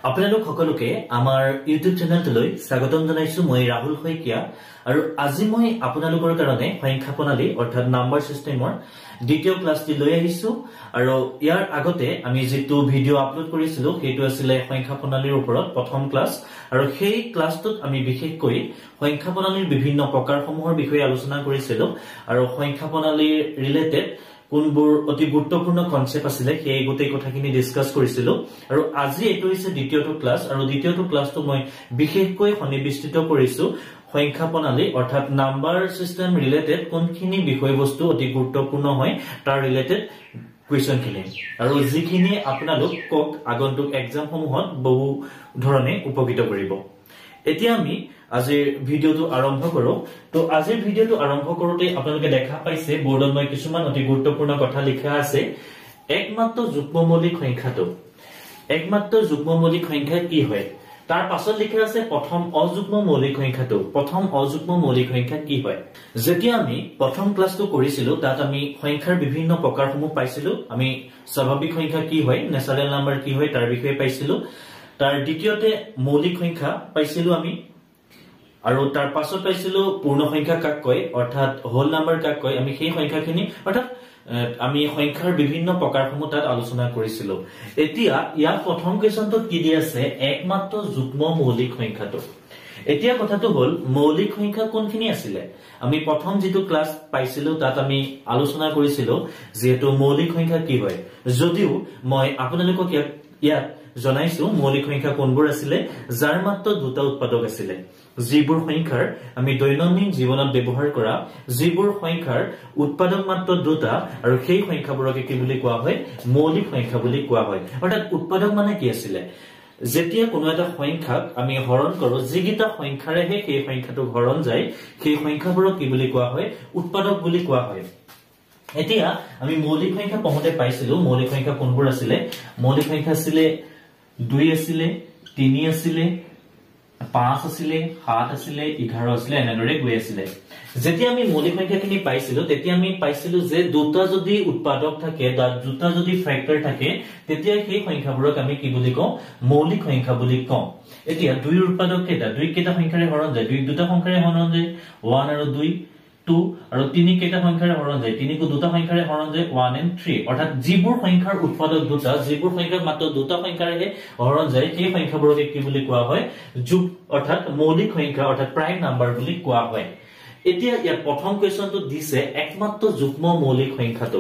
আপোনালোক সকলোকে আমাৰ ইউটিউব চেনেলটোলৈ স্বাগতম জনাইছো। মই ৰাহুল শইকীয়া আৰু আজি মই আপোনালোকৰ কাৰণে সংখ্যা প্ৰণালী অৰ্থাৎ নাম্বাৰ সিস্টেমৰ দ্বিতীয় ক্লাছটি লৈ আহিছো। আৰু ইয়াৰ আগতে আমি যেটো ভিডিও আপলোড কৰিছিলো সেইটো আছিল সংখ্যা প্ৰণালীৰ ওপৰত প্ৰথম ক্লাছ। আৰু সেই ক্লাছটোত আমি বিশেষকৈ সংখ্যা প্ৰণালীৰ বিভিন্ন প্ৰকাৰসমূহৰ বিষয়ে আলোচনা কৰিছিলো আৰু সংখ্যা প্ৰণালীৰ ৰিলেটেড কোনবোৰ অতি গুৰুত্বপূৰ্ণ কনসেপ্ট আছিল সেই গোটেই কথাখিনি ডিসকাস কৰিছিলো। আৰু আজি এটো হৈছে দ্বিতীয়টো ক্লাছ আৰু দ্বিতীয়টো ক্লাছটো মই বিশেষকৈ সন্নিবিষ্ট কৰিছো সংখ্যা প্ৰণালী অৰ্থাৎ নাম্বাৰ সিস্টেম ৰিলেটেড কোনখিনি বিষয়বস্তু অতি গুৰুত্বপূৰ্ণ হয় তাৰ ৰিলেটেড কুৱেশ্যন খিনি আৰু যিখিনি আপোনালোকক আগন্তুক এক্সাম সমূহত বহু ধৰণে উপকৃত কৰিব। এতিয়া আমি আজিৰ ভিডিওটো আৰম্ভ কৰো। তো আজিৰ ভিডিওটো আৰম্ভ কৰোতে আপোনালোকে দেখা পাইছে বোৰ্ডত মই কিছুমান অতি গুৰুত্বপূৰ্ণ কথা লিখা আছে। একমাত্ৰ যুগ্ম মৌলিক সংখ্যাটো একমাত্ৰ যুগ্ম মৌলিক সংখ্যা কি হয়, তাৰ পাছত লিখা আছে প্ৰথম অযুগ্ম মৌলিক সংখ্যাটো। প্ৰথম অযুগ্ম মৌলিক সংখ্যা কি হয়? যেতিয়া আমি প্ৰথম ক্লাছটো কৰিছিলো তাত আমি সংখ্যাৰ বিভিন্ন প্ৰকাৰসমূহ পাইছিলো। আমি স্বাভাৱিক সংখ্যা কি হয়, ন্যাচাৰেল নাম্বাৰ কি হয় তাৰ বিষয়ে পাইছিলো। তাৰ দ্বিতীয়তে মৌলিক সংখ্যা পাইছিলো আমি আৰু তাৰ পাছত পাইছিলো পূৰ্ণ সংখ্যা কাক কয় অৰ্থাৎ হোল নাম্বাৰ কাক কয়। আমি সেই সংখ্যাখিনি অৰ্থাৎ আমি সংখ্যাৰ বিভিন্ন প্ৰকাৰসমূহ তাত আলোচনা কৰিছিলো। এতিয়া ইয়াৰ প্ৰথম কোৱেশ্যনটো কি দি আছে, একমাত্ৰ যুগ্ম মৌলিক সংখ্যাটো। এতিয়া কথাটো হল মৌলিক সংখ্যা কোনখিনি আছিলে। আমি প্ৰথম যেটো ক্লাছ পাইছিলো তাত আমি আলোচনা কৰিছিলো যেটো মৌলিক সংখ্যা কি হয়, যদিও মই আপোনালোকক ইয়াত জনাইছো মৌলিক সংখ্যা কোনবোৰ আছিলে যাৰ মাত্ৰ দুটা উৎপাদক আছিলে। যিবোৰ সংখ্যাৰ আমি দৈনন্দিন জীৱনত ব্যৱহাৰ কৰা যিবোৰ সংখ্যাৰ উৎপাদক মাত্ৰ দুটা আৰু সেই সংখ্যাবোৰকে কি বুলি কোৱা হয়, মৌলিক সংখ্যা বুলি কোৱা হয়। অৰ্থাৎ উৎপাদক মানে কি আছিলে, যেতিয়া কোনো এটা সংখ্যাক আমি হৰণ কৰো যিগিটা সংখ্যাৰেহে সেই সংখ্যাটো হৰণ যায় সেই সংখ্যাবোৰক কি বুলি কোৱা হয়, উৎপাদক বুলি কোৱা হয়। এতিয়া আমি মৌলিক সংখ্যা পঢ়োতে পাইছিলো মৌলিক সংখ্যা কোনবোৰ আছিলে। মৌলিক সংখ্যা আছিলে 2 আছিলে, 3 আছিলে, 5 আছিলে, 7 আছিলে, 11 আছিলে, এনেদৰে গৈ আছিলে। যেতিয়া আমি মৌলিক সংখ্যাখিনি পাইছিলো তেতিয়া আমি পাইছিলো যে দুটা যদি উৎপাদক থাকে বা দুটা যদি ফ্যাক্টৰ থাকে তেতিয়া সেই সংখ্যাবোৰক আমি কি বুলি কওঁ, মৌলিক সংখ্যা বুলি কওঁ। এতিয়া 2 ৰ উৎপাদক কেইটা, 2 কেইটা সংখ্যাৰে হৰণ যায়, 2 দুটা সংখ্যাৰে হৰণ যায় 1 আৰু 2 2 আৰু 3 কেইটা সংখ্যাৰে হৰণ যায়, 3 কো দুটা সংখ্যাৰে হৰণ যায় 1 and 3। অৰ্থাৎ যিবোৰ সংখ্যাৰ উৎপাদক দুটা, যিবোৰ সংখ্যাক মাত্ৰ দুটা সংখ্যাৰে হৰণ যায় সেই সংখ্যাবোৰক কি বুলি কোৱা হয়, যুগ অৰ্থাৎ মৌলিক সংখ্যা অৰ্থাৎ প্ৰাইম নাম্বাৰ বুলি কোৱা হয়। এতিয়া ইয়াৰ প্ৰথম কোৱেশ্যনটো দিছে একমাত্ৰ যুগ্ম মৌলিক সংখ্যাটো।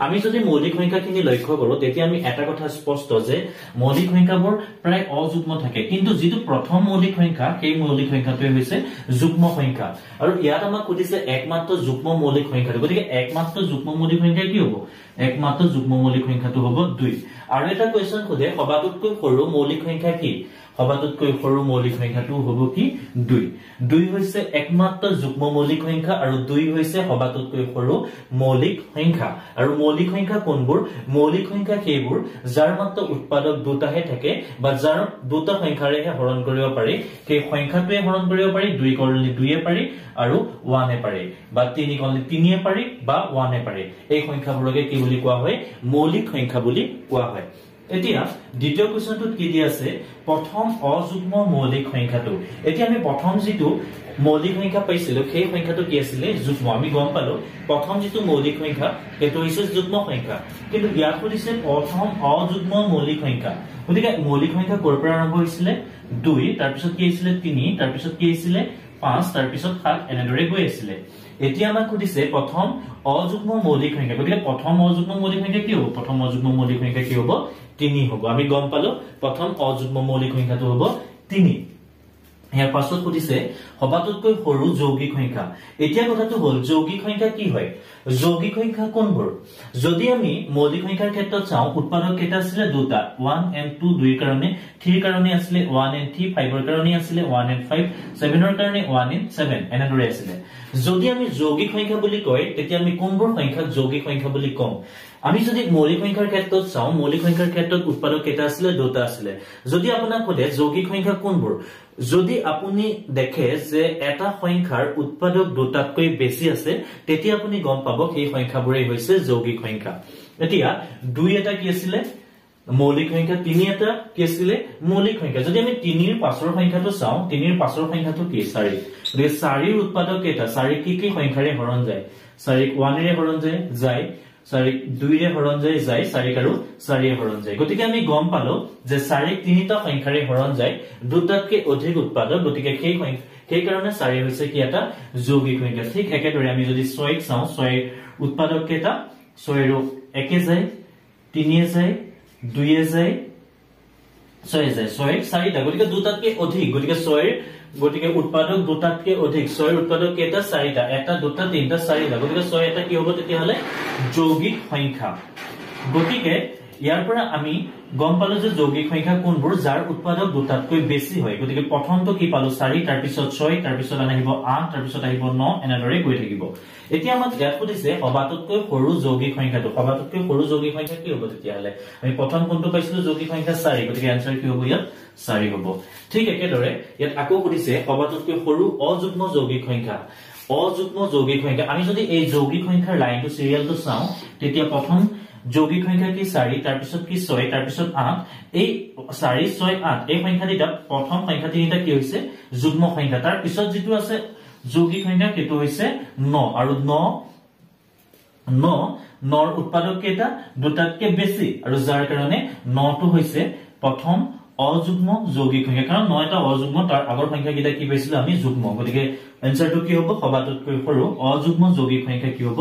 আমি যদি মৌলিক সংখ্যাখিনি লক্ষ্য কৰো তেতিয়া আমি এটা কথা স্পষ্ট যে মৌলিক সংখ্যাবোৰ প্ৰায় অযুগ্ম থাকে, কিন্তু যেটো প্ৰথম মৌলিক সংখ্যা সেই মৌলিক সংখ্যাটোৱে হৈছে যুগ্ম সংখ্যা। আৰু ইয়াত আমাক সুধিছে একমাত্ৰ যুগ্ম মৌলিক সংখ্যাটো, গতিকে একমাত্ৰ যুগ্ম মৌলিক সংখ্যা কি হ'ব, একমাত্ৰ যুগ্ম মৌলিক সংখ্যাটো হ'ব 2। আৰু এটা কোৱেশ্যন সোধে সবাতোতকৈ সৰু মৌলিক সংখ্যা কি, সবাতোতকৈ সৰু মৌলিক সংখ্যাটো হ'ব কি 2। 2 হৈছে একমাত্ৰ যুগ্ম মৌলিক সংখ্যা আৰু 2 হৈছে সবাতোতকৈ সৰু মৌলিক সংখ্যা। আৰু মৌলিক সংখ্যা কোনবোৰ, মৌলিক সংখ্যা সেইবোৰ যাৰ মাত্ৰ উৎপাদক দুটাহে থাকে বা যাৰ দুটা সংখ্যাৰেহে হৰণ কৰিব পাৰি, সেই সংখ্যাটোৱে হৰণ কৰিব পাৰি। 2 কৰিলে 2 পাৰি আৰু 1 পাৰি, বা 3 কৰিলে 3 পাৰি বা 1 পাৰি। এই সংখ্যাবোৰকে কি বুলি কোৱা হয়, মৌলিক সংখ্যা বুলি কোৱা হয়। এতিয়া দ্বিতীয় কোৱেশ্যনটোত কি দি আছে, প্ৰথম অযুগ্ম মৌলিক সংখ্যাটো। এতিয়া আমি প্ৰথম যেটো মৌলিক সংখ্যা পাইছিলো সেই সংখ্যাটো কি আছিলে, যুগ্ম। আমি গম পালো প্ৰথম যেটো মৌলিক সংখ্যা সেইটো হৈছে যুগ্ম সংখ্যা, কিন্তু ইয়াত সুধিছে প্ৰথম অযুগ্ম মৌলিক সংখ্যা। গতিকে মৌলিক সংখ্যা ক'ৰ পৰা আৰম্ভ হৈছিলে, 2, তাৰপিছত কি আহিছিলে 3, তাৰপিছত কি আহিছিলে 5, তাৰপিছত 7, এনেদৰে গৈ আছিলে। এতিয়া আমাক সুধিছে প্ৰথম অযুগ্ম মৌলিক সংখ্যা, গতিকে প্ৰথম অযুগ্ম মৌলিক সংখ্যা কি হ'ব, প্ৰথম অযুগ্ম মৌলিক সংখ্যা কি হ'ব, 3 হ'ব। আমি গম পালো প্ৰথম অযুগ্ম মৌলিক সংখ্যাটো হ'ব 3। ইয়াৰ পাছত সুধিছে সবাতোতকৈ সৰু যৌগিক সংখ্যা। এতিয়া কথাটো হল যৌগিক সংখ্যা কি হয়, যৌগিক সংখ্যা কোনবোৰ। যদি আমি মৌলিক সংখ্যাৰ ক্ষেত্ৰত চাওঁ উৎপাদক কেইটা আছিলে দুটা, 1 and 2 2ৰ কাৰণে, 3ৰ কাৰণে আছিলে 1 and 3, 5ৰ কাৰণে আছিলে 1 and 5, 7ৰ কাৰণে 1 and 7, এনেদৰে আছিলে। যদি আমি যৌগিক সংখ্যা বুলি কয় তেতিয়া আমি কোনবোৰ সংখ্যাক যৌগিক সংখ্যা বুলি কম। আমি যদি মৌলিক সংখ্যাৰ ক্ষেত্ৰত চাওঁ মৌলিক সংখ্যাৰ ক্ষেত্ৰত উৎপাদক কেইটা আছিলে দুটা আছিলে। যদি আপোনাক সোধে যৌগিক সংখ্যা কোনবোৰ, যদি আপুনি দেখে যে এটা সংখ্যাৰ উৎপাদক দুটাতকৈ বেছি আছে তেতিয়া আপুনি গম পাব সেই সংখ্যাবোৰেই হৈছে যৌগিক সংখ্যা। এতিয়া 2 এটা কি আছিলে মৌলিক সংখ্যা 3 এটা কি আছিল মৌলিক সংখ্যা যদি আমি 3 এর পাছৰ সংখ্যাটো চাও 3 এৰ পাছৰ সংখ্যাটো কি 4 গতিকে 4 এৰ উৎপাদক কেটা 4 কি সংখ্যাৰে হৰণ যায় 4 1 এৰে হৰণ যায় 4 2 এৰে হৰণ যায় 4 আৰু 4 এৰে হৰণ যায় গতিকে আমি গম পালো যে 4 তিনিটা সংখ্যাৰে হৰণ যায় দুটাতকৈ অধিক উৎপাদক গতিকে সেই কাৰণে 4 হৈছে কি এটা যৌগিক সংখ্যা ঠিক একেদৰে আমি যদি 6 চাও 6 উৎপাদক কেটা 6 এৰ 1 যায় 3 এ যায় 2 এ যায় 6 যায় 6 4টা গতিকে দুটাতকৈ অধিক গতিকে 6 গতিকে উৎপাদক দুটাতকৈ অধিক 6 উৎপাদক কেটা 4টা এটা দুটা তিনটা 4টা গতিকে 6 এটা কি হ'ব তেতিয়া হলে যৌগিক সংখ্যা গতিকে ইয়াৰ পৰা আমি গম পালো যে যৌগিক সংখ্যা কোনবোৰ যাৰ উৎপাদক দুটাতকৈ বেছি হয় গতিকে প্ৰথমটো কি পালো 4 তাৰ পিছত 6 তাৰ পিছত আহিব 8 তাৰ পিছত আহিব 9 এনেদৰে গৈ থাকিব এতিয়া আমাক ইয়াত কৈছে সবাতোতকৈ সৰু যৌগিক সংখ্যাটো সবাতোতকৈ সৰু যৌগিক সংখ্যা কি হ'ব তেতিয়া হলে আমি প্ৰথম কোনটো পাইছিলো যৌগিক সংখ্যা 4 গতিকে आंसर কি হ'ব ইয়াত 4 হ'ব ঠিক একেদৰে ইয়াত আকৌ কৈছে সবাতোতকৈ সৰু অযুগ্ম যৌগিক সংখ্যা অযুগ্ম যৌগিক সংখ্যা আমি যদি এই যৌগিক সংখ্যাৰ লাইনটো সিৰিয়ালটো চাও তেতিয়া প্ৰথম যৌগিক সংখ্যা কি 4 তাৰ পিছত কি 6 তাৰ পিছত 8 এই 4 6 8 এই সংখ্যা দুটা প্ৰথম সংখ্যা তিনিটা কি হৈছে যুগ্ম সংখ্যা তাৰ পিছত যেটো আছে যৌগিক সংখ্যা কেটো হৈছে 9 আৰু 9 9ৰ উৎপাদক কেটা দুটাতকৈ বেছি আৰু যাৰ কাৰণে 9টো হৈছে প্ৰথম অযুগ্ম যৌগিক সংখ্যা কাৰণ 9 এটা অযুগ্ম তাৰ আগৰ সংখ্যা কিটা কি পাইছিল আমি যুগ্ম গতিকে आंसरটো কি হ'ব সবাতোতকৈ সৰু অযুগ্ম যৌগিক সংখ্যা কি হ'ব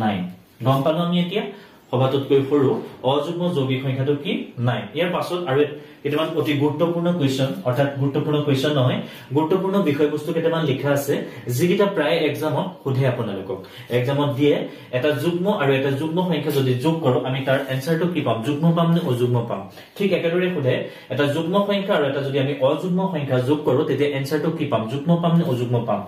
9 গম পালো আমি এতিয়া সবাতোতকৈ সৰু অযুগ্ম যৌগিক সংখ্যাটো কি 9 ইয়াৰ পাছত আৰু কেইটামান অতি গুৰুত্বপূৰ্ণ কোৱেশ্চন অৰ্থাৎ গুৰুত্বপূৰ্ণ কোৱেশ্চন নহয় গুৰুত্বপূৰ্ণ বিষয়বস্তু কেইটামান লিখা আছে যিকিটা প্ৰায় এক্সামত সোধে আপোনালোকক এক্সামত দিয়ে এটা যুগ্ম আৰু এটা যুগ্ম সংখ্যা যদি যোগ কৰো আমি তাৰ आंसरটো কি পাম যুগ্ম পাম নে অযুগ্ম পাম ঠিক একেদৰে সোধে এটা যুগ্ম সংখ্যা আৰু এটা যদি আমি অযুগ্ম সংখ্যা যোগ কৰো তেতিয়া आंसरটো কি পাম যুগ্ম পাম নে অযুগ্ম পাম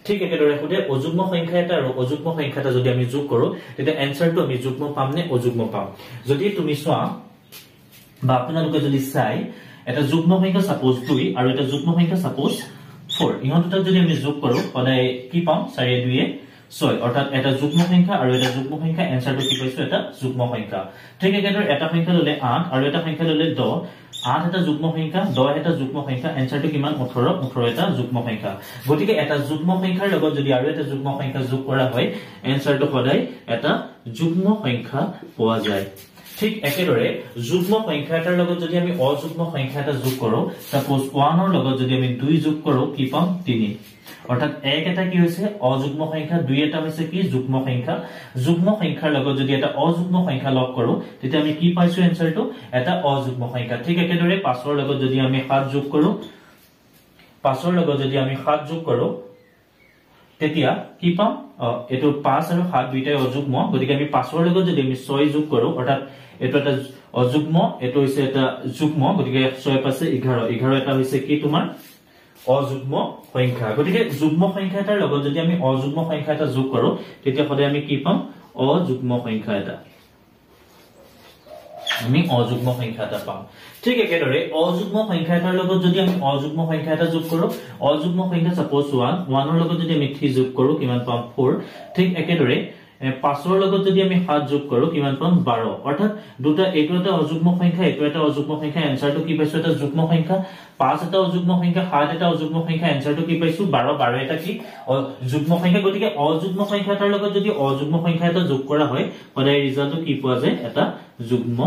ঠিক একেদৰে সোধে অযুগ্ম সংখ্যা এটা আৰু অযুগ্ম সংখ্যা এটা যদি আমি যোগ কৰো তেতিয়া आंसरটো আমি যুগ্ম পাম নে অযুগ্ম পাম যদি তুমি চোৱা বা আপোনালোকে যদি চাই এটা যুগ্ম সংখ্যা সাপোজ 2 আৰু এটা যুগ্ম সংখ্যা সাপোজ 4 ইহত দুটা যদি আমি যোগ কৰো সদায় কি পাম 4 2 6 অৰ্থাৎ এটা যুগ্ম সংখ্যা আৰু এটা যুগ্ম সংখ্যা आंसरটো কি পাইছো এটা যুগ্ম সংখ্যা ঠিক একেদৰে এটা সংখ্যা ললে 8 আৰু এটা সংখ্যা ললে 10 8 এটা যুগ্ম সংখ্যা 10 এটা যুগ্ম সংখ্যা आंसरটো কিমান 18 18 এটা যুগ্ম সংখ্যা গতিকে এটা যুগ্ম সংখ্যাৰ লগত যদি আৰু এটা যুগ্ম সংখ্যা যোগ কৰা হয় आंसरটো সদায় এটা যুগ্ম সংখ্যা পোৱা যায় ঠিক একেদৰে যুগ্ম সংখ্যা এটাৰ লগত যদি আমি অযুগ্ম সংখ্যা এটা যোগ কৰো সাপোজ 1 ৰ লগত যদি আমি 2 যোগ কৰো কি পাম 3 অৰ্থাৎ 1 এটা কি হৈছে অযুগ্ম সংখ্যা 2 এটা হৈছে কি যুগ্ম সংখ্যা যুগ্ম সংখ্যাৰ লগত যদি এটা অযুগ্ম সংখ্যা লগ কৰো তেতিয়া আমি কি পাইছো आंसरটো এটা অযুগ্ম সংখ্যা ঠিক একেদৰে 5 ৰ লগত যদি আমি 7 যোগ কৰো 5 ৰ লগত যদি আমি 7 যোগ কৰো তেতিয়া কি পাম এটো 5 আৰু 7 দুইটাই অযুগ্ম গতিকে আমি 5 ৰ লগত যদি আমি 6 যোগ কৰো অৰ্থাৎ এটো এটা অযুগ্ম এটো হৈছে এটা যুগ্ম গতিকে 6 পাছে 11 11 এটা হৈছে কি তোমাৰ অযুগ্ম সংখ্যা গতিকে যুগ্ম সংখ্যা এটাৰ লগত যদি আমি অযুগ্ম সংখ্যা এটা যোগ কৰো তেতিয়া সদায় আমি কি পাম অযুগ্ম সংখ্যা এটা আমি অযুগ্ম সংখ্যা এটা পাম ঠিক একেদৰে অযুগ্ম সংখ্যা এটাৰ লগত যদি আমি অযুগ্ম সংখ্যা এটা যোগ কৰো অযুগ্ম সংখ্যা সাপোজ 1 ৰ লগত যদি আমি 3 যোগ কৰো কিমান পাম 4 ঠিক একেদৰে 5 ৰ লগত যদি আমি 7 যোগ কৰো কিমান পাম 12 অৰ্থাৎ দুটা এটো এটা অযুগ্ম সংখ্যা এটো এটা অযুগ্ম সংখ্যা आंसरটো কি পাইছো এটা যুগ্ম সংখ্যা 5 এটা অযুগ্ম সংখ্যা 7 এটা অযুগ্ম সংখ্যা आंसरটো কি পাইছো 12 12 এটা কি যুগ্ম সংখ্যা গতিকে অযুগ্ম সংখ্যা এটাৰ লগত যদি অযুগ্ম সংখ্যা এটা যোগ কৰা হয় সদায় ৰিজাল্টটো কি পোৱা যায় এটা যুগ্ম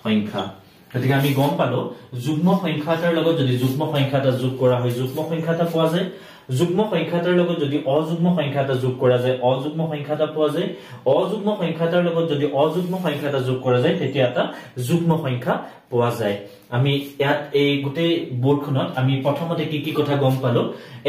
সংখ্যা গতিকে আমি গম পালো যুগ্ম সংখ্যা এটাৰ লগত যদি যুগ্ম সংখ্যা এটা যোগ কৰা হয় যুগ্ম সংখ্যা এটা পোৱা যায় যুগ্ম সংখ্যা এটাৰ লগত যদি অযুগ্ম সংখ্যা এটা যোগ কৰা যায় অযুগ্ম সংখ্যা এটা পোৱা যায় অযুগ্ম সংখ্যা এটাৰ লগত যদি অযুগ্ম সংখ্যা এটা যোগ কৰা যায় তেতিয়া এটা যুগ্ম সংখ্যা পোৱা যায় আমি ইয়াত এই গোটেই বোৰ্ডখনত আমি প্ৰথমতে কি কথা গম পালো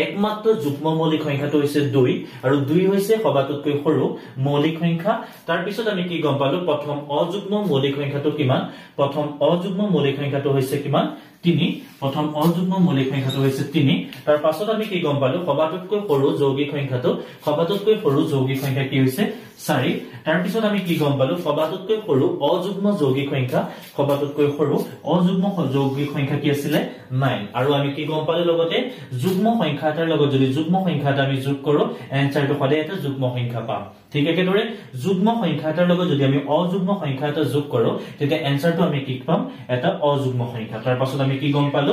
একমাত্ৰ যুগ্ম মৌলিক সংখ্যাটো হৈছে 2 আৰু 2 হৈছে সবাতোতকৈ সৰু মৌলিক সংখ্যা তাৰ পিছত আমি কি গম পালো প্ৰথম অযুগ্ম মৌলিক সংখ্যাটো কিমান প্ৰথম অযুগ্ম মৌলিক সংখ্যাটো হৈছে কিমান 3 প্ৰথম অযুগ্ম মৌলিক সংখ্যাটো হৈছে 3 তাৰ পাছত আমি কি গম পালো সবাতোতকৈ সৰু যৌগিক সংখ্যাটো সবাতোতকৈ সৰু যৌগিক সংখ্যা কি হৈছে 4 তাৰ পিছত আমি কি গম পালো সবাতোতকৈ সৰু অযুগ্ম যৌগিক সংখ্যা সবাতোতকৈ সৰু অযুগ্ম যৌগিক সংখ্যা কি আছিল 9 আৰু আমি কি গম পালো লগতে যুগ্ম সংখ্যা এটাৰ লগত যদি যুগ্ম সংখ্যা এটা আমি যোগ কৰো এনসাৰটো সদায় এটা যুগ্ম সংখ্যা পাম ঠিক একেদৰে যুগ্ম সংখ্যা এটাৰ লগত যদি আমি অযুগ্ম সংখ্যা এটা যোগ কৰো তেতিয়া এনসাৰটো আমি কি পাম এটা অযুগ্ম সংখ্যা তাৰ পাছত আমি কি গম পালো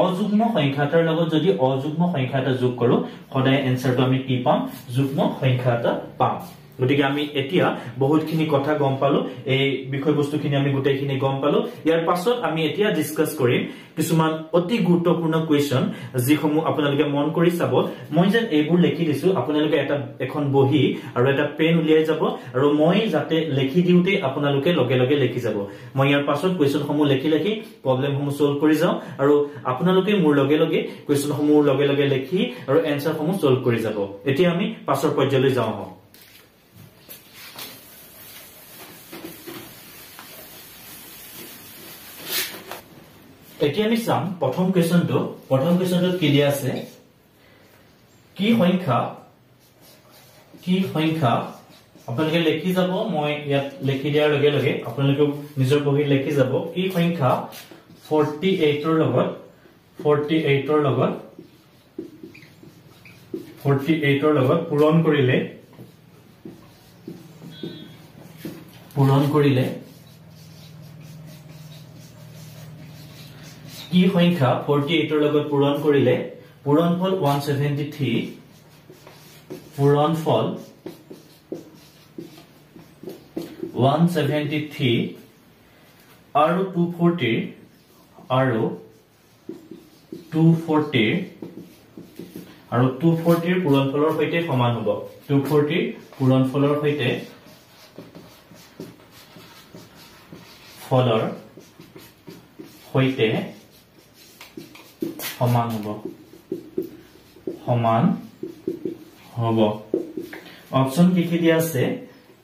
অযুগ্ম সংখ্যা এটাৰ লগত যদি অযুগ্ম সংখ্যা এটা যোগ কৰো সদায় এনসাৰটো আমি কি পাম যুগ্ম সংখ্যা এটা পাম গতিকে আমি এতিয়া বহুতখিনি কথা গম পালো এই বিষয়বস্তুখিনি আমি গোটেইখিনি গম পালো ইয়াৰ পাছত আমি এতিয়া ডিসকাস কৰিম কিছুমান অতি গুৰুত্বপূৰ্ণ কোৱেশ্চন যিসমূহ আপোনালোকে মন কৰি চাব মই যেন এইবোৰ লিখি দিছো আপোনালোকে এটা এখন বহি আৰু এটা পেন উলিয়াই যাব আৰু মই যাতে লিখি দিওতে আপোনালোকে লগে লগে লিখি যাব মই ইয়াৰ পাছত কোৱেশ্চনসমূহ লিখি লিখি প্ৰবলেমসমূহ সলভ কৰি যাও আৰু আপোনালোকে মোৰ লগে লগে কোৱেশ্চনসমূহ লগে লগে লিখি আৰু এনসাৰসমূহ সলভ কৰি যাব এতিয়া আমি পাছৰ পৰ্যায়লৈ যাওঁ এতিয়া আমি চাম প্ৰথম কোৱেশ্চনটো কি দিয়া আছে কি সংখ্যা আপোনালোকে লিখি যাব মই ইয়াত লিখি দিয়াৰ লগে লগে আপোনালোকে নিজৰ বহিত লিখি যাব কি সংখ্যা 48 ৰ লগত 48 ৰ লগত পূৰণ কৰিলে কি সংখ্যা 48 ৰ লগত পূৰণ কৰিলে পূৰণফল 173 পূৰণফল 173 আৰু 240 আৰু 240 আৰু 240 ৰ পূৰণফলৰ সৈতে সমান হ'ব 240 পূৰণফলৰ সৈতে ফলৰ সৈতে সমান হ'ব অপচন কি কি দিয়া আছে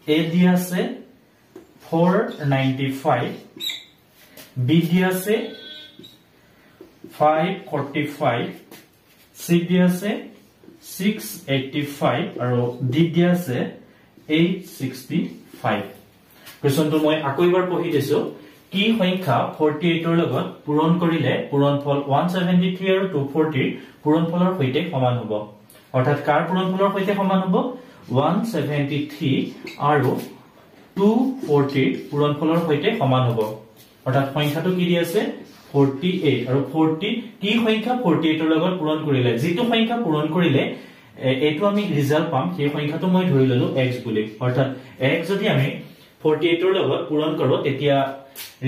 এ দিয়া আছে 495 বি দিয়া আছে 545 সি দিয়া আছে 685 আৰু ডি দিয়া আছে 865 কোৱেশ্চনটো মই আকৌ এবাৰ পঢ়ি দিছো কি সংখ্যা 48 ৰ লগত পূৰণ কৰিলে পূৰণফল 173 আৰু 240 পূৰণফলৰ সৈতে সমান হ'ব অৰ্থাৎ কাৰ পূৰণফলৰ সৈতে সমান হ'ব 173 আৰু 240 পূৰণফলৰ সৈতে সমান হ'ব অৰ্থাৎ সংখ্যাটো কি দি আছে 48 আৰু 40 কি সংখ্যা 48 ৰ লগত পূৰণ কৰিলে যেটো সংখ্যা পূৰণ কৰিলে এটো আমি ৰিজাল্ট পাম সেই সংখ্যাটো মই ধৰি ললো x বুলি অৰ্থাৎ x যদি আমি 48 ৰ লগত পূৰণ কৰো তেতিয়া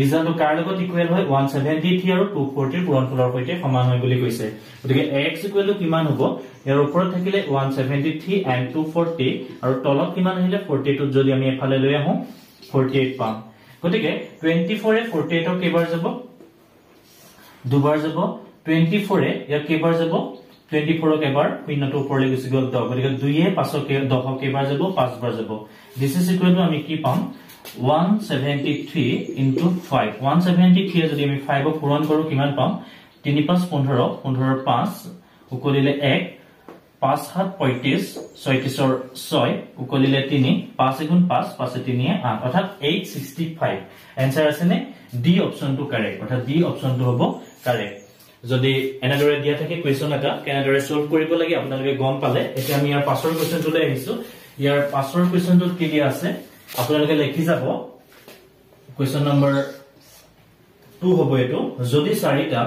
ৰিজাল্টটো কাৰ লগত ইকুৱেল হয় 173 আৰু 240 পূৰণফলৰ সৈতে সমান হয় বুলি কৈছে গতিকে x ইকুৱেল টু কিমান হ'ব ইয়াৰ ওপৰত থাকিলে 173 and 240 আৰু তলত কিমান আহিলে 42 যদি আমি এফালে লৈ আহো 48 পাম গতিকে 24 এ 48 ৰ কেইবাৰ যাব দুবাৰ যাব 24 এ ইয়াৰ কেইবাৰ যাব 24 ক এবাৰ শূন্যটো ওপৰলৈ গুচি গ'ল গতিকে 2 এ 5 ক 10 কেইবাৰ যাব 5 বাৰ যাব দিস ইজ ইকুৱেল টু আমি কি পাম 173 into 5 173 যদি আমি 5 ক পূৰণ কৰো কিমান পাম 3 5 15 15 5 উকলিলে 1 5 7 35 36 ৰ 6 উকলিলে 3 5 গুণ 5 5 3 8 অৰ্থাৎ 865 आंसर আছে নে ডি অপচনটো কাৰেক্ট অৰ্থাৎ ডি অপচনটো হ'ব কাৰেক্ট যদি এনেদৰে দিয়া থাকে কোৱেশ্চন এটা কেনেদৰে সলভ কৰিব লাগে আপোনালোকে গম পালে এতিয়া আমি ইয়াৰ পাছৰ কোৱেশ্চনটো লৈ আহিছো ইয়াৰ পাছৰ কোৱেশ্চনটো কি দিয়া আছে আপোনালোকে লিখি যাব কোৱেশ্চন নম্বৰ 2 হ'ব এটো যদি চাৰিটা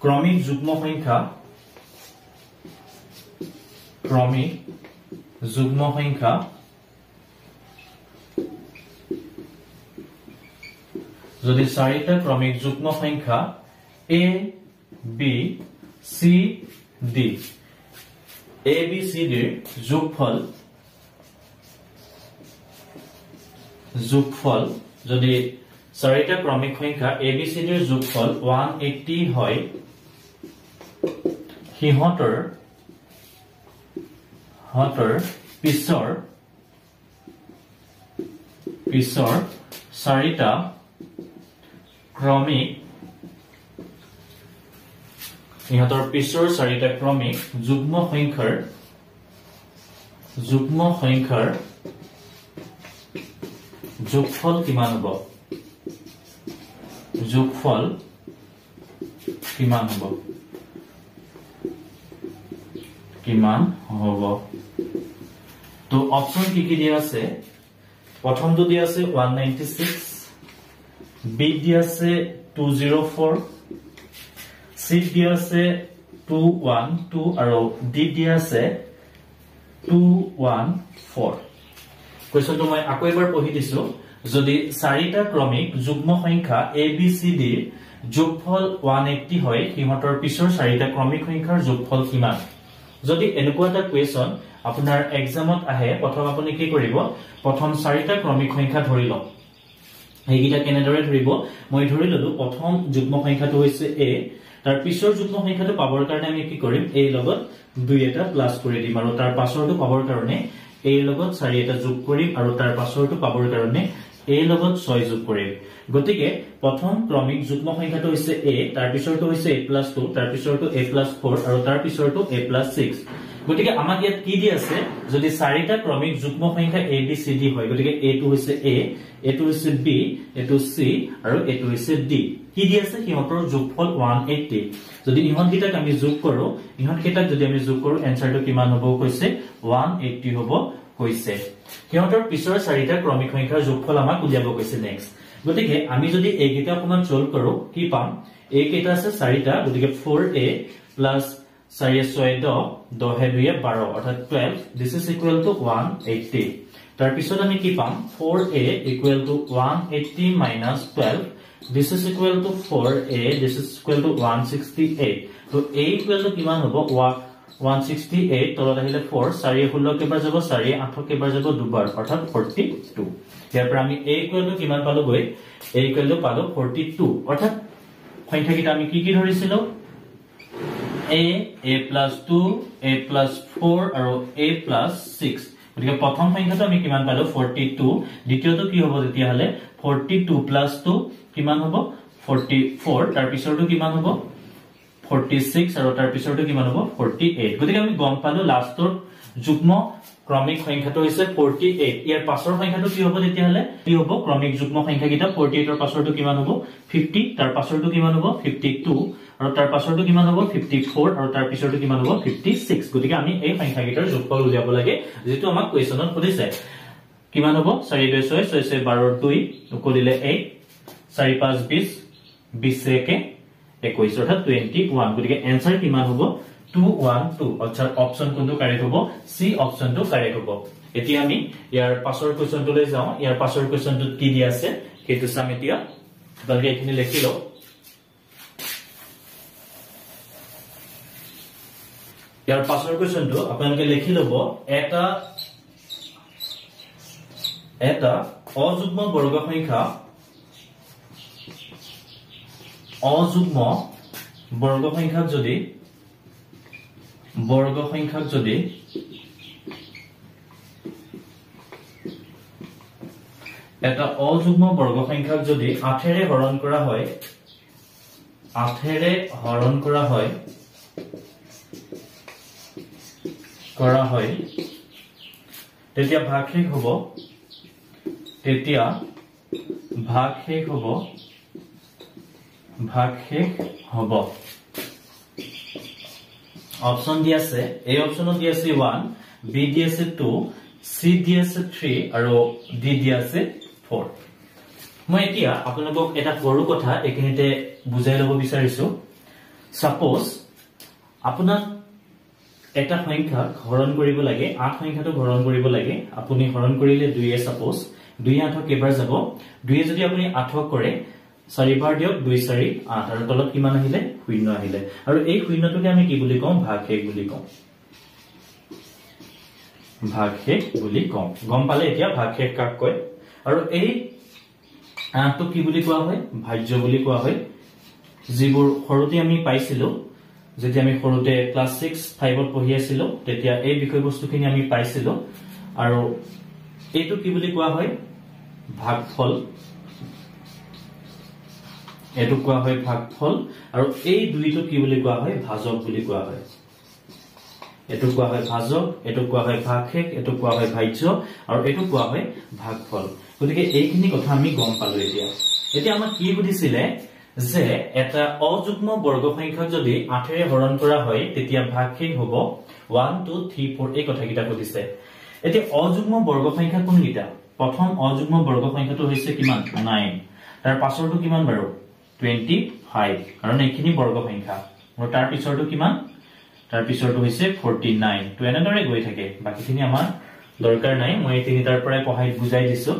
ক্ৰমিক যুগ্ম সংখ্যা যদি চাৰিটা ক্ৰমিক যুগ্ম সংখ্যা a b c d a b c d ৰ যোগফল যদি চাৰিটা ক্ৰমিক সংখ্যা a b c d ৰ যোগফল 180 হয় হিহতৰ পিছৰ চাৰিটা ক্ৰমিক ইহঁতৰ পিছৰ চাৰিটা ক্ৰমিক যুগ্ম সংখ্যাৰ যোগফল কিমান হ'ব তো অপশন কি দিয়া আছে প্ৰথমটো দিয়া আছে 196 বি দিয়া আছে 204 সি দিয়া আছে 212 আৰু ডি দিয়া আছে 214 কোৱেশ্চনটো মই আকৌ এবাৰ পঢ়ি দিছো যদি চাৰিটা ক্ৰমিক যুগ্ম সংখ্যা এ বি সি ডি যোগফল 180 হয় হিহঁতৰ পিছৰ চাৰিটা ক্ৰমিক সংখ্যাৰ যোগফল কিমান যদি এনেকুৱা এটা কোৱেশ্চন আপোনাৰ এক্সামত আহে প্ৰথম আপুনি কি কৰিব প্ৰথম চাৰিটা ক্ৰমিক সংখ্যা ধৰি লওক এইগিটা কেনেদৰে ধৰিব মই ধৰি ললো প্ৰথম যুগ্ম সংখ্যাটো হৈছে a তাৰ পিছৰ যুগ্ম সংখ্যাটো পাবৰ কাৰণে আমি কি কৰিম a লগত 2 এটা প্লাস কৰি দিম আৰু তাৰ পাছৰটো পাবৰ কাৰণে a লগত 4 এটা যোগ কৰিম আৰু তাৰ পাছৰটো পাবৰ কাৰণে a লগত 6 যোগ কৰিম গতিকে প্ৰথম ক্ৰমিক যুগ্ম সংখ্যাটো হৈছে a তাৰ পিছৰটো হৈছে a+2 তাৰ পিছৰটো a+4 আৰু তাৰ পিছৰটো a+6 গতিকে আমাক ইয়াত কি দি আছে যদি চাৰিটা ক্ৰমিক যুগ্ম সংখ্যা a b c d হয় গতিকে a টো হৈছে a এটো হৈছে b এটো c আৰু এটো হৈছে d কি দি আছে হিহঁতৰ যোগফল 180 যদি ইহঁত কিটাক আমি যোগ কৰো ইহঁত কিটাক যদি আমি যোগ কৰো এনসাৰটো কিমান হ'ব কৈছে 180 হ'ব কৈছে হিহঁতৰ পিছৰ চাৰিটা ক্ৰমিক সংখ্যাৰ যোগফল আমাক উলিয়াব কৈছে নেক্সট গতিকে আমি যদি এই কিটা অকমান সলভ কৰো কি পাম a কেটা আছে চাৰিটা গতিকে 4a + 4 6 10 10 2 12 অৰ্থাৎ 12 this is equal to 180 তাৰ পিছত আমি কি পাম 4a equal to 180 minus 12 this is equal to 4a this is equal to 168 তো a equal to কিমান হ'ব 168 তলত আহিলে 4 4 16 কেবাৰ যাব 4 8 কেবাৰ যাব দুবাৰ অৰ্থাৎ 42 ইয়াৰ পৰা আমি a equal to কিমান পালো গৈ a equal to পালো 42 অৰ্থাৎ সংখ্যা কিটা আমি কি ধৰিছিলো a+2 a+4 আৰু a+6 গতিকে প্ৰথম সংখ্যাটো আমি কিমান পালো 42 দ্বিতীয়টো কি হ'ব তেতিয়া হলে 42 + 2 কিমান হ'ব 44 তাৰ পিছৰটো কিমান হ'ব 46 আৰু তাৰ পিছৰটো কিমান হ'ব 48 গতিকে আমি গম পালো লাষ্টৰ যুগ্ম ক্ৰমিক সংখ্যাটো হৈছে 48 ইয়াৰ পাছৰ সংখ্যাটো কি হ'ব তেতিয়া হলে কি হ'ব ক্ৰমিক যুগ্ম সংখ্যা কিটা 48 ৰ পাছৰটো কিমান হ'ব 50 তাৰ পাছৰটো কিমান হ'ব 52 আৰু তাৰ পাছৰটো কিমান হ'ব 54 আৰু তাৰ পিছৰটো কিমান হ'ব 56 গতিকে আমি এই সংখ্যা কিটাৰ যোগফল উলিয়াব লাগে যেটো আমাক কোৱেশ্চনত সুধিছে কিমান হ'ব 4 2 6 6 6 12 2 উকলিলে 8 4 5 20 20 1 21 অৰ্থাৎ 21 গতিকে आंसर কিমান হ'ব 212 অৰ্থাৎ অপচন কোনটো কাৰেক্ট হ'ব সি অপচনটো কাৰেক্ট হ'ব এতিয়া আমি ইয়াৰ পাছৰ কোৱেশ্চনটো লৈ যাও ইয়াৰ পাছৰ কোৱেশ্চনটো কি দি আছে হেতু চাম এতিয়া বাকি এখিনি লিখি লও ইয়াৰ পাছৰ কোৱেশ্চনটো আপোনালোকে লিখি লব এটা অযুগ্ম বৰ্গ সংখ্যাক যদি এটা অযুগ্ম বৰ্গ সংখ্যাক যদি 8 ৰে হৰণ কৰা হয় তেতিয়া ভাগশেষ হ'ব অপচন দি আছে এই অপচনত দি আছে 1 বি দি আছে 2 সি দি আছে 3 আৰু ডি দি আছে 4 মই এতিয়া আপোনালোকক এটা সৰু কথা একিনিতে বুজাই লব বিচাৰিছো সাপোজ আপোনাক এটা সংখ্যা হৰণ কৰিব লাগে 8 সংখ্যাটো হৰণ কৰিব লাগে আপুনি হৰণ কৰিলে 2 এ সাপোজ 2 8 কেবাৰ যাব 2 যদি আপুনি 8 কৰে 4 বাৰ দিয়ক 2 4 8 আৰু তলত কিমান আহিলে 0 আহিলে আৰু এই শূন্যটোকে আমি কি বুলি কম ভাগশেষ বুলি কম গম পালে এতিয়া ভাগশেষ কাক কয় আৰু এই আটো কি বুলি কোৱা হয় ভাজ্য বুলি কোৱা হয় যিবোৰ সৰুতে আমি পাইছিলো যেতিয়া আমি সৰুতে ক্লাস 6 5 ত পঢ়ি আছিলো তেতিয়া এই বিষয়বস্তুখিনি আমি পাইছিলো আৰু এইটো কি বুলি কোৱা হয় ভাগফল এটো কোৱা হয় ভাগফল আৰু এই দুইটো কি বুলি কোৱা হয় ভাজক বুলি কোৱা হয় এটো কোৱা হয় ভাজক এটো কোৱা হয় ভাগশেষ এটো কোৱা হয় ভাজ্য আৰু এটো কোৱা হয় ভাগফল গতিকে এইখিনি কথা আমি গম পালো এতিয়া আমাক কি বুজিছিলে যে এটা অযুগ্ম বৰ্গ সংখ্যাক যদি 8 ৰে হৰণ কৰা হয় তেতিয়া ভাগশেষ হ'ব 1 2 3 4 এই কথাকিটা বুজিছে এতিয়া অযুগ্ম বৰ্গ সংখ্যা কোনকিটা প্ৰথম অযুগ্ম বৰ্গ সংখ্যাটো হৈছে কিমান 9 তাৰ পাছৰটো কিমান বাৰু 25 কাৰণ এইখিনি বৰ্গ সংখ্যা আৰু তাৰ পিছৰটো কিমান তাৰ পিছৰটো হৈছে 49 তো এনেদৰে গৈ থাকে বাকিখিনি আমাৰ দৰকাৰ নাই মই তিনিটাৰ পৰাই পঢ়াই বুজাই দিছো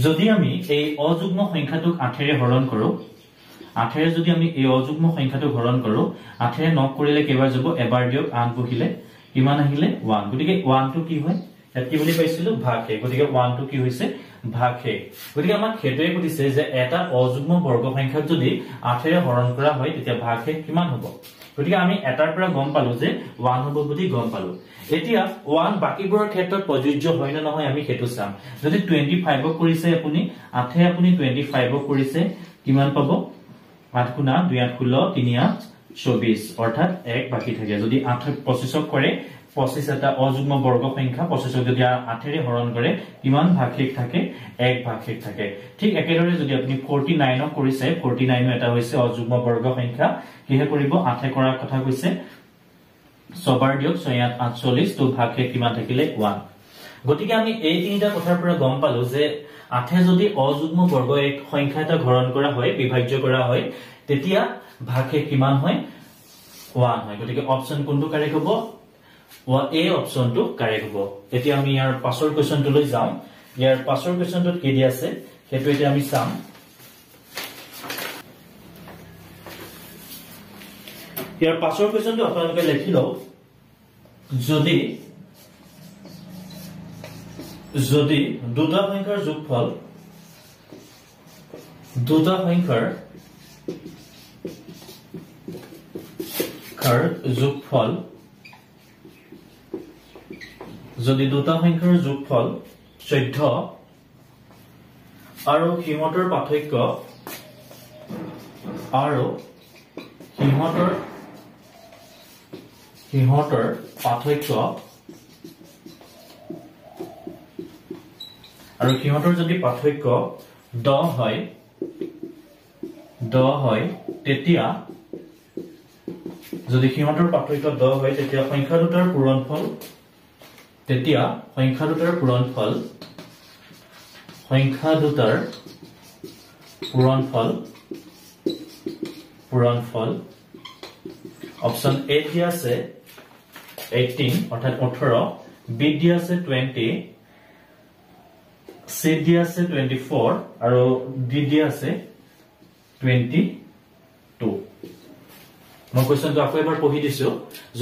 যদি আমি এই অযুগ্ম সংখ্যাটোক 8 ৰে হৰণ কৰো 8 ৰে যদি আমি এই অযুগ্ম সংখ্যাটোক হৰণ কৰো 8 ৰে নক কৰিলে কেবাৰ যাব এবাৰ দিয়ক 8 বহিলে কিমান আহিলে 1 গতিকে 1 টো কি হয় এত কি বুলি পাইছিলো ভাগশেষ গতিকে 1 টো কি হৈছে ভাগশেষ গতিকে আমাক হেতুৱে কৈছে যে এটা অযুগ্ম বৰ্গ সংখ্যাক যদি 8 ৰে হৰণ কৰা হয় তেতিয়া ভাগশেষ কিমান হ'ব গতিকে আমি এটাৰ পৰা গম পালো যে 1 হ'ব বুলি গম পালো এতিয়া 1 বাকিবোৰৰ ক্ষেত্ৰত প্ৰযোজ্য হয় না নহয় আমি হেতু চাম যদি 25 ক কৰিছে আপুনি 8 এ আপুনি 25 ক কৰিছে কিমান পাব 8 গুণা 2 8 16 3 8 24 অৰ্থাৎ 1 বাকি থাকে যদি 8 25 কৰে 25 এটা অযুগ্ম বৰ্গ সংখ্যা 25 যদি 8 ৰে হৰণ কৰে কিমান ভাগশেষ থাকে 1 ভাগশেষ থাকে ঠিক একেদৰে যদি আপুনি 49 ক কৰিছে 49 এটা হৈছে অযুগ্ম বৰ্গ সংখ্যা কিহে কৰিব 8 এ কৰাৰ কথা কৈছে সবাৰ দিয়ক 6 8 48 তো ভাগশেষ কিমান থাকিলে 1 গতিকে আমি এই তিনিটা কথাৰ পৰা গম পালো যে 8 এ যদি অযুগ্ম বৰ্গ এক সংখ্যা এটা হৰণ কৰা হয় বিভাজ্য কৰা হয় তেতিয়া ভাগশেষ কিমান হয় 1 হয় গতিকে অপচন কোনটো কাৰেক্ট হ'ব এ অপচনটো কাৰেক্ট হ'ব এতিয়া আমি ইয়াৰ পাছৰ কোৱেশ্চনটো লৈ যাম ইয়াৰ পাছৰ কোৱেশ্চনটোত কি দি আছে হেতু এতিয়া আমি চাম ইয়াৰ পাছৰ কোৱেশ্চনটো আপোনালোকে লিখি লওক যদি দুটা সংখ্যাৰ যোগফল যদি দুটা সংখ্যাৰ যোগফল 14 আৰু সিহঁতৰ পাৰ্থক্য আৰু সিহঁতৰ যদি পাৰ্থক্য 10 হয় তেতিয়া যদি সিহঁতৰ পাৰ্থক্য 10 হয় তেতিয়া সংখ্যা দুটাৰ পূৰণফল অপচন এ দিয়া আছে 18 অৰ্থাৎ 18 বি দিয়া আছে 20 সি দিয়া আছে 24 আৰু ডি দিয়া আছে 22 মই কোৱেশ্চনটো আকৌ এবাৰ পঢ়ি দিছো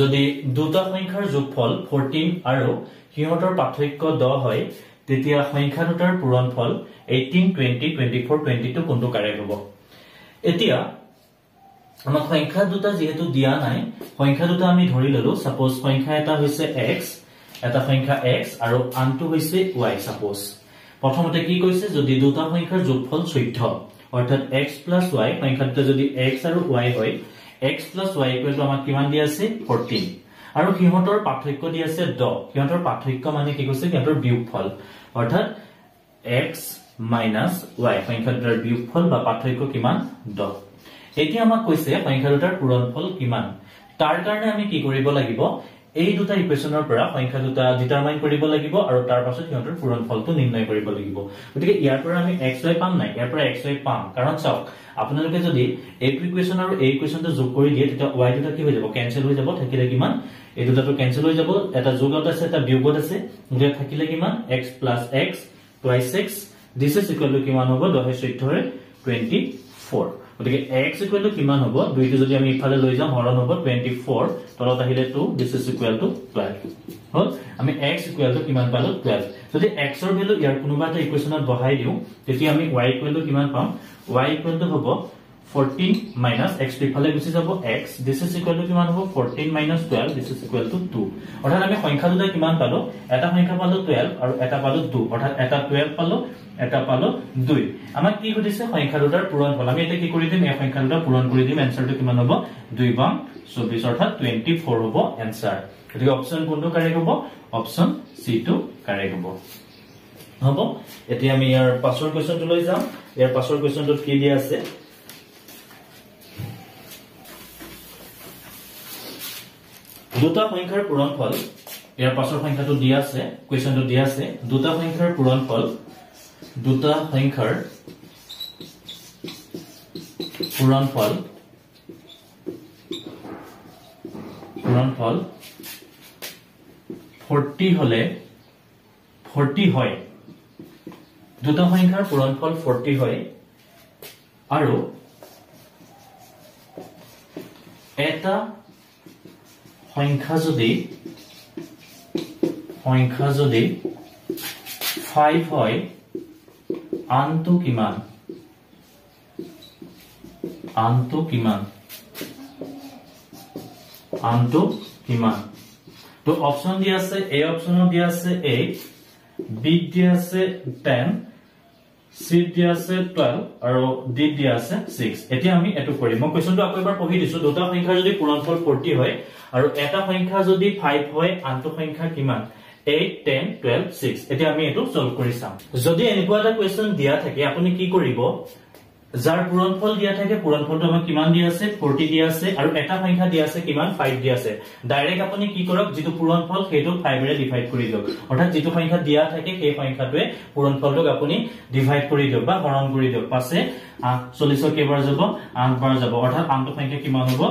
যদি দুটা সংখ্যাৰ যোগফল 14 আৰু সিহঁতৰ পাৰ্থক্য 10 হয় তেতিয়া সংখ্যা দুটাৰ পূৰণফল 18 20 24 22 কোনটো কাৰেক্ট হ'ব এতিয়া আমাক সংখ্যা দুটা যেহেতু দিয়া নাই সংখ্যা দুটা আমি ধৰি ললো সাপোজ সংখ্যা এটা হৈছে x এটা সংখ্যা x আৰু আনটো হৈছে y সাপোজ প্ৰথমতে কি কৈছে যদি দুটা সংখ্যাৰ যোগফল 14 অৰ্থাৎ x + y সংখ্যা দুটা যদি x আৰু y হয় x + y = আমাক কিমান দিয়া আছে 14 আৰু সিহঁতৰ পাৰ্থক্য দিয়া আছে 10 সিহঁতৰ পাৰ্থক্য মানে কি কৈছে সিহঁতৰ বিয়োগফল অৰ্থাৎ x - y সংখ্যা দুটাৰ বিয়োগফল বা পাৰ্থক্য কিমান 10 এতিয়া আমাক কৈছে সংখ্যা দুটাৰ পূৰণফল কিমান তাৰ কাৰণে আমি কি কৰিব লাগিব এই দুটা ইকুৱেশনৰ পৰা সংখ্যা দুটা ডিটাৰমাইন কৰিব লাগিব আৰু তাৰ পাছত সিহঁতৰ পূৰণফলটো নিৰ্ণয় কৰিব লাগিব গতিকে ইয়াৰ পৰা আমি xy পাম নাই ইয়াৰ পৰা xy পাম কাৰণ চাওক আপোনালোকে যদি এই ইকুৱেশন আৰু এই ইকুৱেশনটো যোগ কৰি দিয়ে তেতিয়া y দুটা কি হৈ যাব কেনসেল হৈ যাব থাকিলে কিমান এই দুটাটো কেনসেল হৈ যাব এটা যোগত আছে এটা বিয়োগত আছে গতিকে থাকিলে কিমান x + x twice x this is equal to কিমান হ'ব 10 14 24 গতিকে x = কিমান হ'ব দুইটো যদি আমি ইফালে লৈ যাম হৰণ হ'ব 24 তলত আহিলে 2 this is equal to 12 হল আমি x = কিমান পালো 12 যদি x ৰ ভ্যালু ইয়াৰ কোনোবা এটা ইকুৱেশনত বহাই দিও তেতিয়া আমি y = কিমান পাম y = হ'ব 14 minus x ইফালে গুছি যাব x this is equal to কিমান হ'ব 14 minus 12 this is equal to 2 অৰ্থাৎ আমি সংখ্যা দুটা কিমান পালো এটা সংখ্যা পালো 12 আৰু এটা পালো 2 অৰ্থাৎ এটা 12 পালো এটা পালো 2 আমাক কি কৈছে সংখ্যা দুটাৰ পূৰণফল আমি এটা কি কৰি দিম এই সংখ্যা দুটা পূৰণ কৰি দিম এনসাৰটো কিমান হ'ব 2 বাং 24 অৰ্থাৎ 24 হ'ব এনসাৰ গতিকে অপচন কোনটো কাৰেক্ট হ'ব অপচন সি টো কাৰেক্ট হ'ব হ'ব এতিয়া আমি ইয়াৰ পাছৰ কোৱেশ্চনটো লৈ যাম ইয়াৰ পাছৰ কোৱেশ্চনটোত কি দিয়া আছে দুটা সংখ্যাৰ পূৰণফল ইয়াৰ পাছৰ সংখ্যাটো দিয়া আছে কোৱেশ্চনটো দিয়া আছে দুটা সংখ্যাৰ পূৰণফল দুটা সংখ্যাৰ পূৰণফল 40 হলে 40 হয় দুটা সংখ্যাৰ পূৰণফল 40 হয় আৰু এটা সংখ্যা যদি 5 হয় আনটো কিমান তো অপশন দিয়া আছে এ অপশনত দিয়া আছে 8 বি দিয়া আছে 10 সি দিয়া আছে 12 আৰু ডি দিয়া আছে 6 এতিয়া আমি এটো কৰিম মই কোৱেশ্চনটো আকৌ এবাৰ পঢ়ি দিছো দুটা সংখ্যা যদি পূৰণফল 40 হয় আৰু এটা সংখ্যা যদি 5 হয় আনটো সংখ্যা কিমান 8 10 12 6 এতিয়া আমি এটো সলভ কৰি চাম যদি এনেকুৱা এটা কোৱেশ্চন দিয়া থাকে আপুনি কি কৰিব যাৰ পূৰণফল দিয়া থাকে পূৰণফলটো আমাক কিমান দিয়া আছে 40 দিয়া আছে আৰু এটা সংখ্যা দিয়া আছে কিমান 5 দিয়া আছে ডাইৰেক্ট আপুনি কি কৰক যেটো পূৰণফল হেটো 5 ৰে ডিভাইড কৰি দিয়ক অৰ্থাৎ যেটো সংখ্যা দিয়া থাকে সেই সংখ্যাটোৱে পূৰণফলটোক আপুনি ডিভাইড কৰি দিয়ক বা হৰণ কৰি দিয়ক পাছে 40 কেইবাৰ যাব 8 বাৰ যাব অৰ্থাৎ আনটো সংখ্যা কিমান হ'ব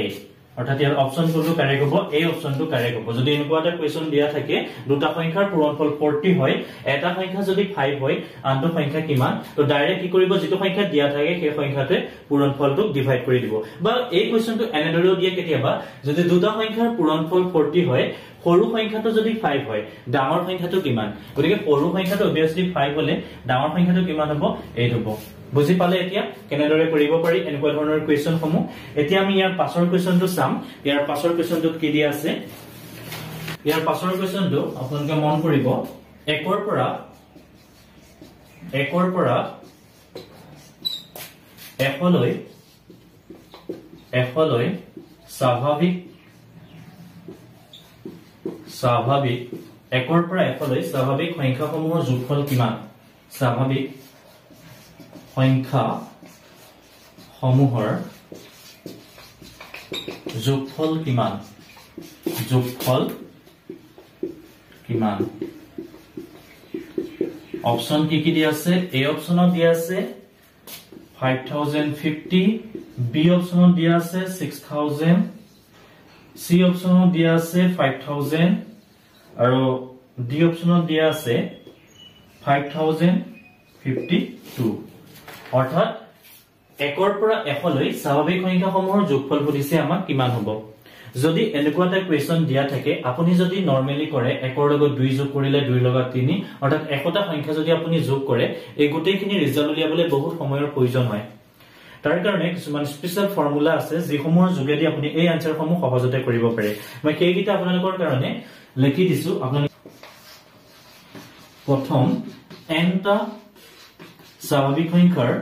8 অৰ্থাৎ ইয়াৰ অপচন কোনটো কাৰেক্ট হ'ব এই অপচনটো কাৰেক্ট হ'ব যদি এনেকুৱা এটা কোৱেশ্চন দিয়া থাকে দুটা সংখ্যাৰ পূৰণফল 40 হয় এটা সংখ্যা যদি 5 হয় আনটো সংখ্যা কিমান তো ডাইৰেক্ট কি কৰিব যেটো সংখ্যা দিয়া থাকে সেই সংখ্যাটোৱে পূৰণফলটোক ডিভাইড কৰি দিব বা এই কোৱেশ্চনটো এনেদৰেও দিয়ে কেতিয়াবা যদি দুটা সংখ্যাৰ পূৰণফল 40 হয় সৰু সংখ্যাটো যদি 5 হয় ডাঙৰ সংখ্যাটো কিমান গতিকে সৰু সংখ্যাটো obviously 5 হলে ডাঙৰ সংখ্যাটো কিমান হ'ব 8 হ'ব বুজি পালে এতিয়া কেনেদৰে কৰিব পাৰি এনেকুৱা ধৰণৰ কোৱেশ্চন সমূহ এতিয়া আমি ইয়াৰ পাছৰ কোৱেশ্চনটো চাম ইয়াৰ পাছৰ কোৱেশ্চনটোত কি দিয়া আছে ইয়াৰ পাছৰ কোৱেশ্চনটো আপোনালোকে মন কৰিব 1 ৰ পৰা এফলৈ স্বাভাৱিক 1 ৰ পৰা এফলৈ স্বাভাৱিক সংখ্যাসমূহৰ যোগফল কিমান স্বাভাৱিক সংখ্যা সমূহৰ যোগফল কিমান অপশন কি দিয়া আছে এ অপশনত দিয়া আছে 5050 বি অপশনত দিয়া আছে 6000 সি অপশনত দিয়া আছে 5000 আৰু ডি অপশনত দিয়া আছে 5052 অৰ্থাৎ 1 ৰ পৰা এফলৈ স্বাভাৱিক সংখ্যাসমূহৰ যোগফল সুধিছে আমাক কিমান হ'ব যদি এনেকুৱা এটা কোৱেশ্চন দিয়া থাকে আপুনি যদি নৰমালি কৰে 1 ৰ লগত 2 যোগ কৰিলে 2 ৰ লগত 3 অৰ্থাৎ একটা সংখ্যা যদি আপুনি যোগ কৰে এই গোটেইখিনি ৰিজাল্ট উলিয়াবলৈ বহুত সময়ৰ প্ৰয়োজন হয় তাৰ কাৰণে কিছুমান স্পেশাল ফৰ্মুলা আছে যিসমূহৰ যোগেদি আপুনি এই আনসাৰসমূহ সহজতে কৰিব পাৰে মই কেইটা আপোনালোকৰ কাৰণে লিখি দিছো আপুনি প্ৰথম nটা স্বাভাৱিক সংখ্যাৰ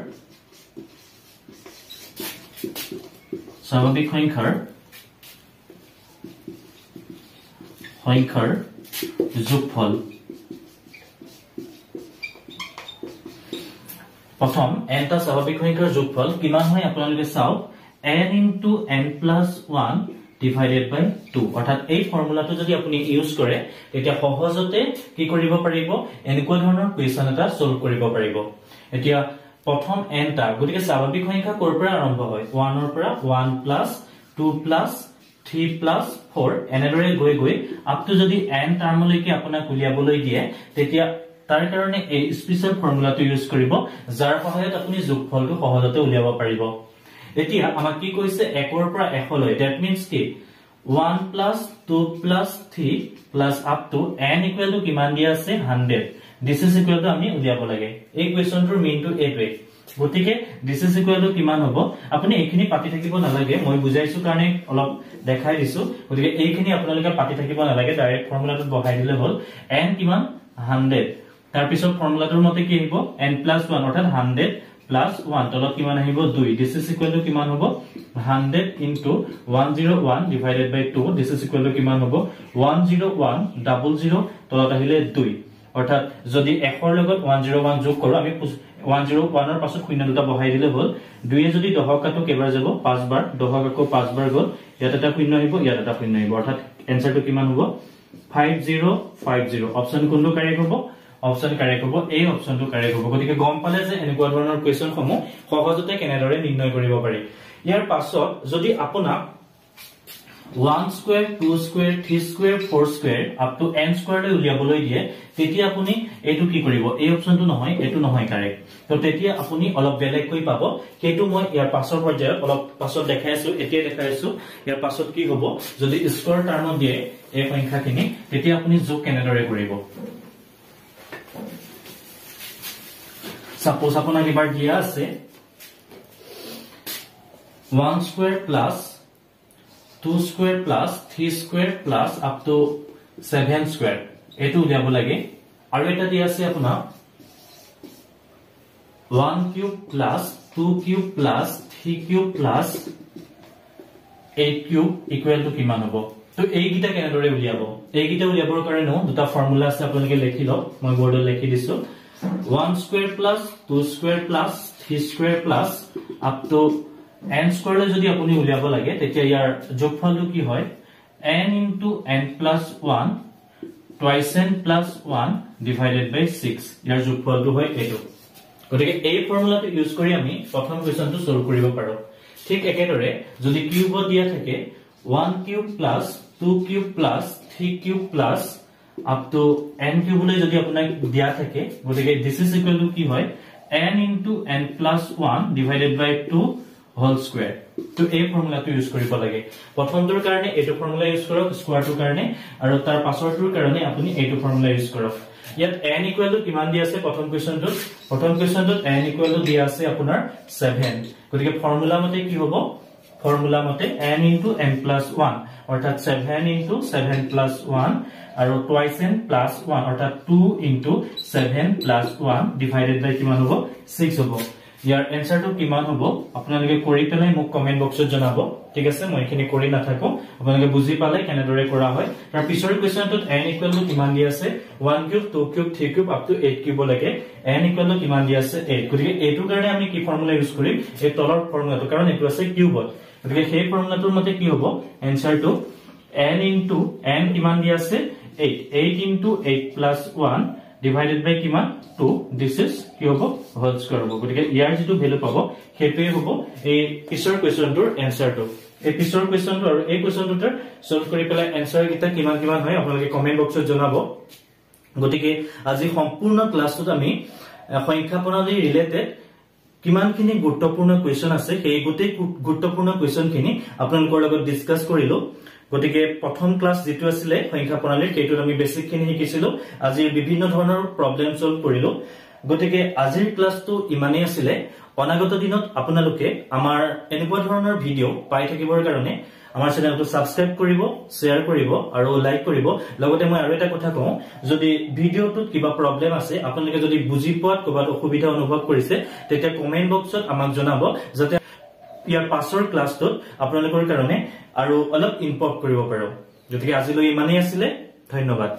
যোগফল প্ৰথম nটা স্বাভাৱিক সংখ্যাৰ যোগফল কিমান হয় আপোনালোকে চাওক n into n plus 1 divided by 2 অৰ্থাৎ এই ফৰ্মুলাটো যদি আপুনি ইউজ কৰে তেতিয়া সহজতে কি কৰিব পাৰিব এনেকুৱা ধৰণৰ কোৱেশ্চন এটা সলভ কৰিব পাৰিব এতিয়া প্ৰথম nটা গতিকে স্বাভাৱিক সংখ্যা কৰ পৰা আৰম্ভ হয় 1 ৰ পৰা 1 plus 2 plus 3 plus 4 এনেদৰে গৈ আপ টু যদি n টাৰ্মলৈকে আপোনাক উলিয়াবলৈ দিয়ে তেতিয়া তাৰ কাৰণে এই স্পেশাল ফৰ্মুলাটো ইউজ কৰিব যাৰ সহায়ত আপুনি যোগফলটো সহজতে উলিয়াব পাৰিব এতিয়া আমাক কি কৈছে 1 ৰ পৰা এফলৈ দ্যাট মিন্স কি 1 plus 2 plus 3 plus up to n equal to কিমান দিয়া আছে 100 this is equal to আমি উলিয়াব লাগে এই কোৱেশ্চনটোৰ মেইনটো এইটোৱে গতিকে this is equal to কিমান হ'ব আপুনি এইখিনি পাতি থাকিব নালাগে মই বুজাইছো কাৰণে অলপ দেখাই দিছো গতিকে এইখিনি আপোনালোকে পাতি থাকিব নালাগে ডাইৰেক্ট ফৰ্মুলাটোত বহাই দিলে হ'ল n কিমান 100 তাৰ পিছত ফৰ্মুলাটোৰ মতে কি আহিব n + 1 অৰ্থাৎ 100 + 1 তলত কিমান আহিব 2 this is equal to কিমান হ'ব 100 into 101 divided by 2 this is equal to কিমান হ'ব 10100 তলত আহিলে 2 অৰ্থাৎ যদি 1 ৰ লগত 101 যোগ কৰো আমি 101 ৰ পাছত শূন্য দুটা বহাই দিলে হ'ল 2 এ যদি 10 কাটো কেবাৰ যাব 5 বাৰ 10 কাকো 5 বাৰ গল ইয়াত এটা শূন্য আহিব ইয়াত এটা শূন্য আহিব অৰ্থাৎ এনসাৰটো কিমান হ'ব 5050 অপচন কোনটো কাৰেক্ট হ'ব অপচন কাৰেক্ট হ'ব এই অপচনটো কাৰেক্ট হ'ব গতিকে গম পালে যে এনেকুৱা ধৰণৰ কোৱেশ্চন সমূহ সহজতে কেনেদৰে নিৰ্ণয় কৰিব পাৰি ইয়াৰ পাছত যদি আপোনাক 1 square 2 square 3 square 4 square up to n square লৈ উলিয়াবলৈ দিয়ে তেতিয়া আপুনি এটো কি কৰিব এই অপচনটো নহয় এটো নহয় কাৰেক্ট তো তেতিয়া আপুনি অলপ বেলেগ কৈ পাব কেটো মই ইয়াৰ পাছৰ পৰ্যায়ত অলপ পাছত দেখাইছো এতিয়া দেখাইছো ইয়াৰ পাছত কি হ'ব যদি স্কয়াৰ টাৰ্মত দিয়ে এই সংখ্যাখিনি তেতিয়া আপুনি যোগ কেনেদৰে কৰিব সাপোজ আপোনাক এবাৰ দিয়া আছে 1 square plus 2 square plus 3 square plus up to 7 square এটো উলিয়াব লাগে আৰু এটা দিয়া আছে আপোনাৰ 1 cube plus 2 cube plus 3 cube plus 8 cube equal to কিমান হ'ব তো এই গিটা কেনেদৰে উলিয়াব এই গিটা উলিয়াবৰ কাৰণে দুটা ফৰ্মুলা আছে আপোনালোকে লিখি লওক মই বৰ্ডত লিখি দিছো 1 square plus 2 square plus 3 square plus up to n square লৈ যদি আপুনি উলিয়াব লাগে তেতিয়া ইয়াৰ যোগফলটো কি হয় n into n plus 1 twice n plus 1 divided by 6 ইয়াৰ যোগফলটো হয় এটো গতিকে এই ফৰ্মুলাটো ইউজ কৰি আমি প্ৰথম কোৱেশ্চনটো সলভ কৰিব পাৰো ঠিক একেদৰে যদি কিউবত দিয়া থাকে 1 cube plus 2 cube plus 3 cube plus up to n cube লৈ যদি আপোনাক দিয়া থাকে গতিকে this is equal to কি হয় n into n plus 1 divided by 2 whole square তো এই ফৰ্মুলাটো ইউজ কৰিব লাগে প্ৰথমটোৰ কাৰণে এটো ফৰ্মুলা ইউজ কৰক স্কয়াৰটোৰ কাৰণে আৰু তাৰ পাছৰটোৰ কাৰণে আপুনি এটো ফৰ্মুলা ইউজ কৰক ইয়াত n ইকুৱেল টু কিমান দিয়া আছে প্ৰথম কোৱেশ্চনটোত n ইকুৱেল টু দিয়া আছে আপোনাৰ 7 গতিকে ফৰ্মুলা মতে কি হ'ব ফৰ্মুলা মতে n into n plus 1 অৰ্থাৎ 7 into 7 plus 1 আৰু twice n plus 1 অৰ্থাৎ 2 into 7 plus 1 divided by কিমান হ'ব 6 হ'ব ইয়াৰ এনসাৰটো কিমান হ'ব আপোনালোকে কৰি পেলাই মোক কমেন্ট বক্সত জনাব ঠিক আছে মই এখিনি কৰি নাথাকো আপোনালোকে বুজি পালে কেনেদৰে কৰা হয় তাৰ পিছৰ কোৱেশ্চনটোত n ইকুৱেল টু কিমান দিয়া আছে 1 cube 2 cube 3 cube up to 8 cube লৈকে n ইকুৱেল টু কিমান দিয়া আছে 8 গতিকে এইটো কাৰণে আমি কি ফৰ্মুলা ইউজ কৰিম এই তলৰ ফৰ্মুলাটো কাৰণ এইটো আছে কিউবত গতিকে সেই ফৰ্মুলাটোৰ মতে কি হ'ব এনসাৰটো n into n কিমান দিয়া আছে 8 into 8 plus 1 divided by কিমান 2 this is কি হ'ব হোল স্কয়াৰ হ'ব গতিকে ইয়াৰ যেটো ভ্যালু পাব হেতুই হ'ব এই পিছৰ কোৱেশ্চনটোৰ এনসাৰটো এই পিছৰ কোৱেশ্চনটো আৰু এই কোৱেশ্চনটোৰ সলভ কৰি পেলাই এনসাৰ কিটা কিমান কিমান হয় আপোনালোকে কমেন্ট বক্সত জনাব গতিকে আজি সম্পূৰ্ণ ক্লাছটোত আমি সংখ্যা প্ৰণালী ৰিলেটেড কিমানখিনি গুৰুত্বপূৰ্ণ কোৱেশ্চন আছে সেই গোটেই গুৰুত্বপূৰ্ণ কোৱেশ্চনখিনি আপোনালোকৰ লগত ডিসকাস কৰিলো গতিকে প্ৰথম ক্লাছ যেটো আছিল সংখ্যা প্ৰণালীৰ কেইটো আমি বেসিকখিনি শিকিছিলো আজি বিভিন্ন ধৰণৰ প্ৰবলেম সলভ কৰিলো গতিকে আজিৰ ক্লাছটো ইমানেই আছিল অনাগত দিনত আপোনালোকে আমাৰ এনেকুৱা ধৰণৰ ভিডিও পাই থাকিবৰ কাৰণে আমাৰ চেনেলটো সাবস্ক্ৰাইব কৰিব শেয়াৰ কৰিব আৰু লাইক কৰিব লগতে মই আৰু এটা কথা কওঁ যদি ভিডিওটোত কিবা প্ৰবলেম আছে আপোনালোকে যদি বুজি পোৱাত কিবা অসুবিধা অনুভৱ কৰিছে তেতিয়া কমেন্ট বক্সত আমাক জনাব যাতে ইয়াৰ পাছৰ ক্লাছটোত আপোনালোকৰ কাৰণে আৰু অলপ ইম্প্ৰুভ কৰিব পাৰো গতিকে আজিলৈ ইমানেই আছিল ধন্যবাদ